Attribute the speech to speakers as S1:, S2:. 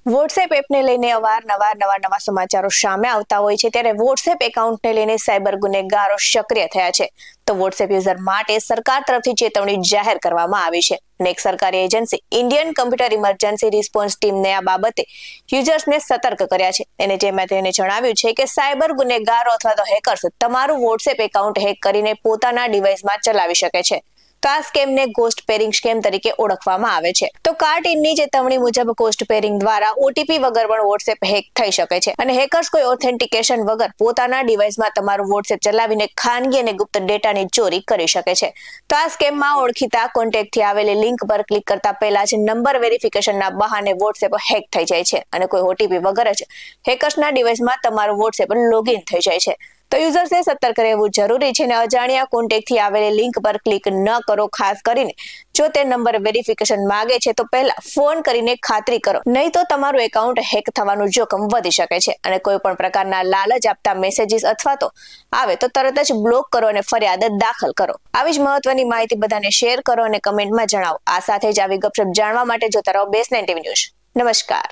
S1: WhatsApp એપને લઈને અવારનવાર નવા સમાચારો સામે આવતા હોય છે, ત્યારે વોટ્સએપ એકાઉન્ટને લઈને સાયબર ગુનેગારો સક્રિય થયા છે. તો વોટ્સએપ યુઝર માટે સરકાર તરફથી ચેતવણી જાહેર કરવામાં આવી છે. અને એક સરકારી agency Indian computer emergency response ટીમને આ બાબતે યુઝર્સને સતર્ક કર્યા છે. જેમાં તેને જણાવ્યું છે કે સાયબર ગુનેગારો અથવા તો હેકર્સ તમારું વોટ્સએપ એકાઉન્ટ હેક કરીને પોતાના ડિવાઇસમાં ચલાવી શકે છે. તો આ સ્કેમને ગોસ્ટ પેરિંગ સ્કેમ તરીકે ઓળખવામાં આવે છે. તો કાર્ટિનની ચેતવણી મુજબ ગોસ્ટ પેરિંગ દ્વારા ઓટીપી વગર પણ વોટ્સએપ હેક થઈ શકે છે અને હેકર્સ કોઈ ઓથેન્ટિકેશન વગર પોતાના ડિવાઇસમાં તમારું વોટ્સએપ ચલાવીને ખાનગી અને ગુપ્ત ડેટાની ચોરી કરી શકે છે. તો આ સ્કેમમાં ઓળખીતા કોન્ટેક્ટથી આવેલી લિંક પર ક્લિક કરતા પહેલા જ નંબર વેરિફિકેશનના બહાને વોટ્સએપ હેક થઈ જાય છે અને કોઈ ઓટીપી વગર જ હેકર્સના ડિવાઇસમાં તમારું વોટ્સએપ લોગિન થઈ જાય છે. તો યુઝર્સે સતર્ક રહેવું જરૂરી છે અને અજાણ્યા કોન્ટેક્ટથી આવેલી લિંક પર ક્લિક ન કરો. ખાસ કરીને જો તે નંબર વેરિફિકેશન માંગે છે તો પહેલા ફોન કરીને ખાતરી કરો, નહીં તો તમારું એકાઉન્ટ હેક થવાનું જોખમ વધી શકે છે. અને કોઈ પણ પ્રકારના લાલચ આપતા મેસેજીસ અથવા તો આવે તો તરત જ બ્લોક કરો અને ફરિયાદ દાખલ કરો. આવી જ મહત્વની માહિતી બધાને શેર કરો અને કમેન્ટમાં જણાવો. આ સાથે જ આવી ગપશપ જાણવા માટે જોતા રહો BS9 TV ન્યૂઝ. નમસ્કાર.